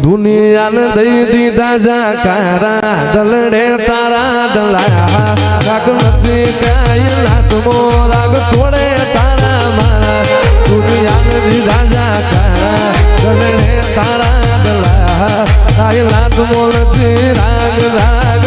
દુનિયાને દઈ દીધા જાકારા દલડે તારા દલા રાગ નથી કાય લાતમો રાગ તોડે તારા મારા દુનિયાને દીધા જાકારા દલડે તારા દલા કાય લાતમો નથી રાગ રાગ